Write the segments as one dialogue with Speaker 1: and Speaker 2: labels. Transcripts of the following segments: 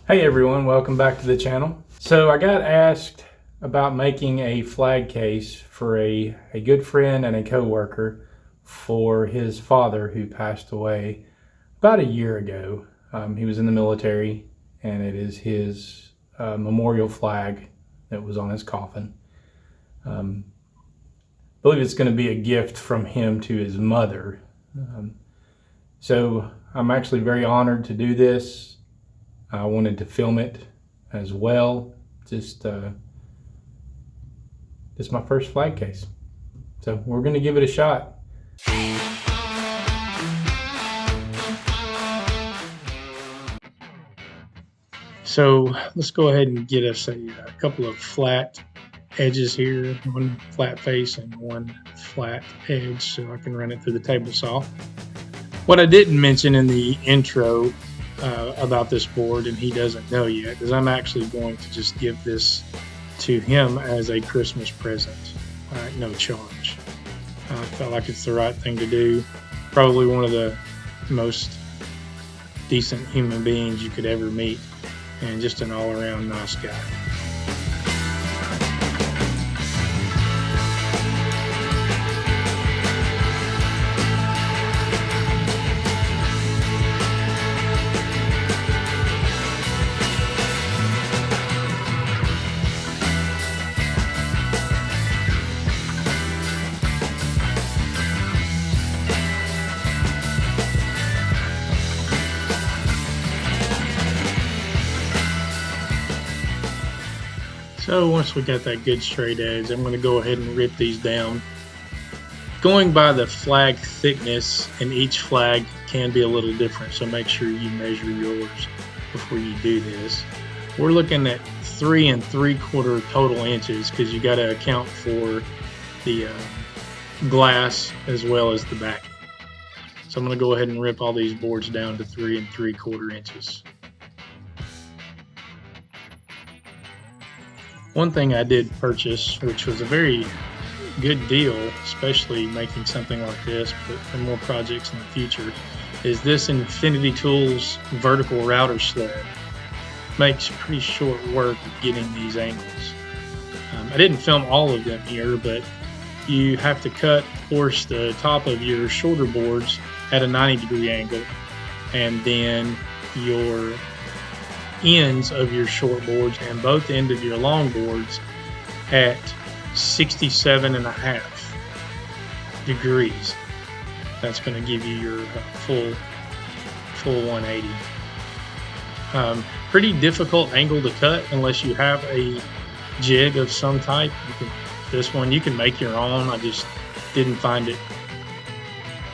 Speaker 1: Hey everyone, welcome back to the channel. So I got asked about making a flag case for a good friend and a co-worker for his father who passed away about a year ago. He was in the military, and it is his memorial flag that was on his coffin. I believe it's going to be a gift from him to his mother. So I'm actually very honored to do this. I wanted to film it as well. This is my first flag case. So we're going to give it a shot. So let's go ahead and get us a couple of flat edges here, one flat face and one flat edge, so I can run it through the table saw. What I didn't mention in the intro about this board, and he doesn't know yet, is I'm actually going to just give this to him as a Christmas present, no charge. I felt like it's the right thing to do. Probably one of the most decent human beings you could ever meet, and just an all-around nice guy. So once we got that good straight edge, I'm going to go ahead and rip these down. Going by the flag thickness, and each flag can be a little different, so make sure you measure yours before you do this. We're looking at 3 3/4 total inches, because you got to account for the glass as well as the backing. So I'm going to go ahead and rip all these boards down to 3 3/4 inches. One thing I did purchase, which was a very good deal, especially making something like this, but for more projects in the future, is this Infinity Tools vertical router sled. Makes pretty short work of getting these angles. I didn't film all of them here, but you have to cut, of course, the top of your shoulder boards at a 90-degree angle, and then your ends of your short boards and both ends of your long boards at 67.5 degrees. That's going to give you your full 180. Pretty difficult angle to cut unless you have a jig of some type. This one you can make your own. I just didn't find it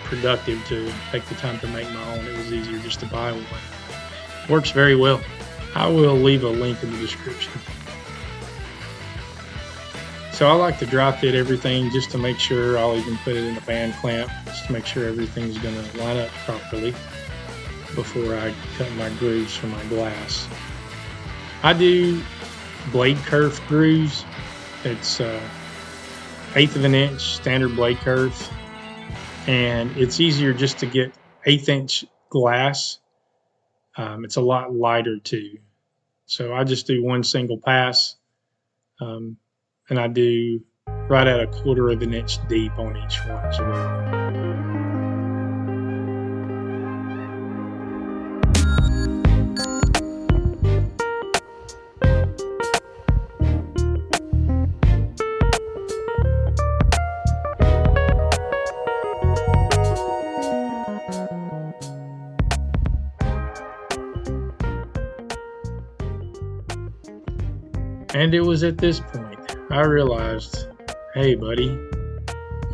Speaker 1: productive to take the time to make my own. It was easier just to buy one. Works very well. I will leave a link in the description. So I like to dry fit everything just to make sure. I'll even put it in a band clamp just to make sure everything's going to line up properly before I cut my grooves for my glass. I do blade kerf grooves. It's 1/8 of an inch standard blade kerf, and it's easier just to get 1/8 inch glass. It's a lot lighter too. So I just do one single pass, and I do right at 1/4 of an inch deep on each one as well. And it was at this point I realized, hey buddy,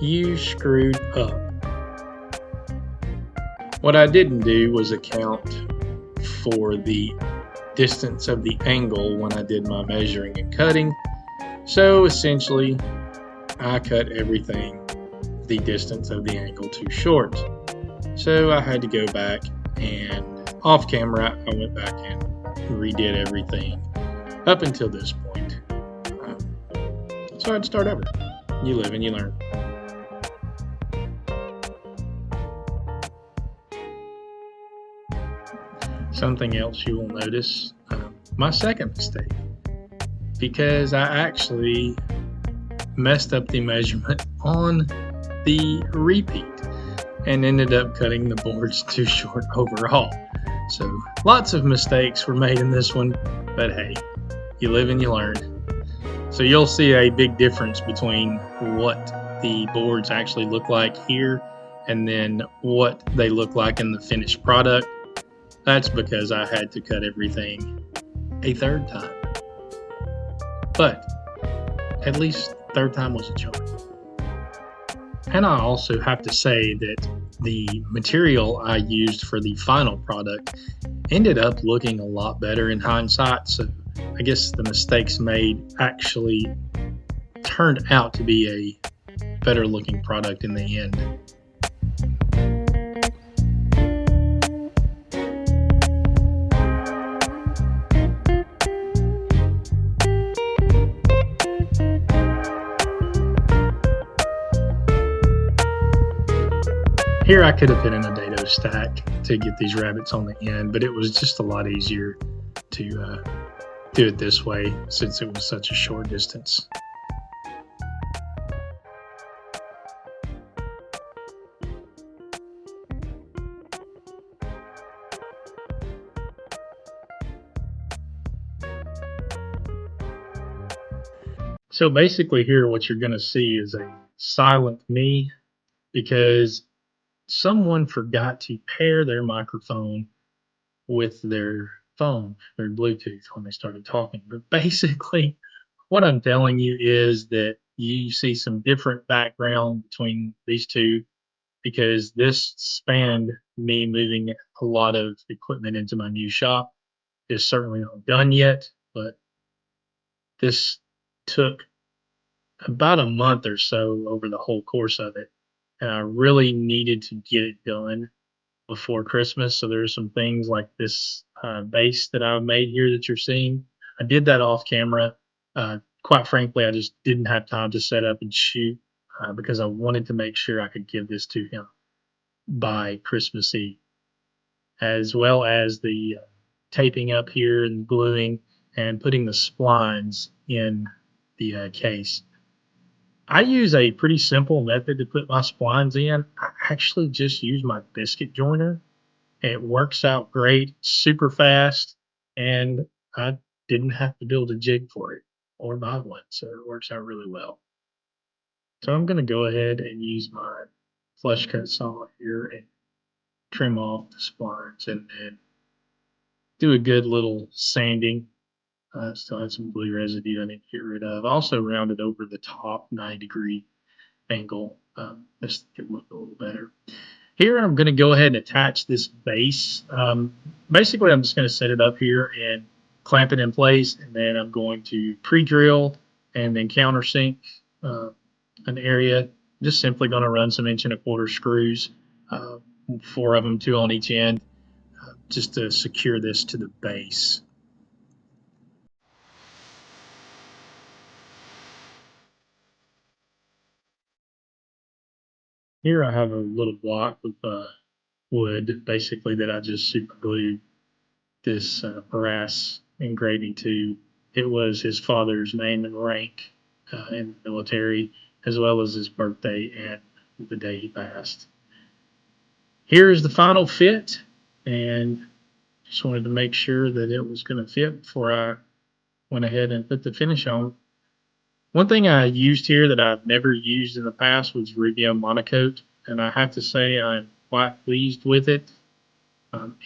Speaker 1: you screwed up. What I didn't do was account for the distance of the angle when I did my measuring and cutting. So essentially, I cut everything the distance of the angle too short. So I had to go back, and off camera I went back and redid everything up until this point. So I'd start over. You live and you learn. Something else you will notice, my second mistake, because I actually messed up the measurement on the repeat and ended up cutting the boards too short overall. So lots of mistakes were made in this one, but hey, you live and you learn. So you'll see a big difference between what the boards actually look like here and then what they look like in the finished product. That's because I had to cut everything a third time. But at least third time was a charm. And I also have to say that the material I used for the final product ended up looking a lot better in hindsight. So I guess the mistakes made actually turned out to be a better looking product in the end. Here I could have put in a dado stack to get these rabbits on the end, but it was just a lot easier to do it this way since it was such a short distance. So basically here what you're going to see is a silent me because someone forgot to pair their microphone with their phone, their Bluetooth, when they started talking. But basically, what I'm telling you is that you see some different background between these two because this spanned me moving a lot of equipment into my new shop. It's certainly not done yet, but this took about a month or so over the whole course of it. And I really needed to get it done before Christmas. So there's some things like this base that I made here that you're seeing. I did that off camera. Quite frankly, I just didn't have time to set up and shoot because I wanted to make sure I could give this to him by Christmas Eve, as well as the taping up here and gluing and putting the splines in the case. I use a pretty simple method to put my splines in. I actually just use my biscuit joiner. It works out great, super fast, and I didn't have to build a jig for it or buy one, so it works out really well. So I'm going to go ahead and use my flush cut saw here and trim off the splines and then do a good little sanding. Still have some glue residue I need to get rid of. I also rounded over the top 90-degree angle just to look a little better. Here I'm going to go ahead and attach this base. Basically, I'm just going to set it up here and clamp it in place, and then I'm going to pre-drill and then countersink an area. I'm just simply going to run some 1¼ screws, 4 of them, 2 on each end, just to secure this to the base. Here I have a little block of wood, basically, that I just super glued this brass engraving to. It was his father's name and rank in the military, as well as his birthday and the day he passed. Here's the final fit, and just wanted to make sure that it was going to fit before I went ahead and put the finish on. One thing I used here that I've never used in the past was Rubio Monocoat, and I have to say I'm quite pleased with it.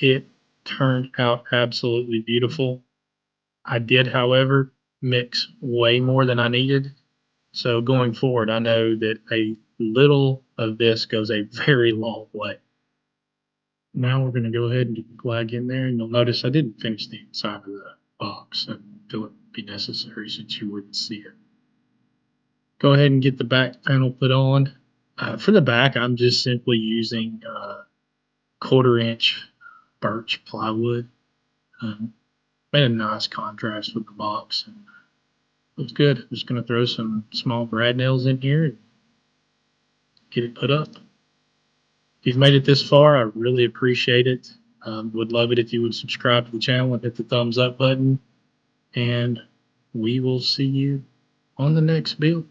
Speaker 1: It turned out absolutely beautiful. I did, however, mix way more than I needed. So going forward, I know that a little of this goes a very long way. Now we're going to go ahead and get the flag in there, and you'll notice I didn't finish the inside of the box. I feel it would be necessary since you wouldn't see it. Go ahead and get the back panel put on. For the back, I'm just simply using 1/4-inch birch plywood. Made a nice contrast with the box, and looks good. I'm just going to throw some small brad nails in here and get it put up. If you've made it this far, I really appreciate it. Would love it if you would subscribe to the channel and hit the thumbs up button. and we will see you on the next build.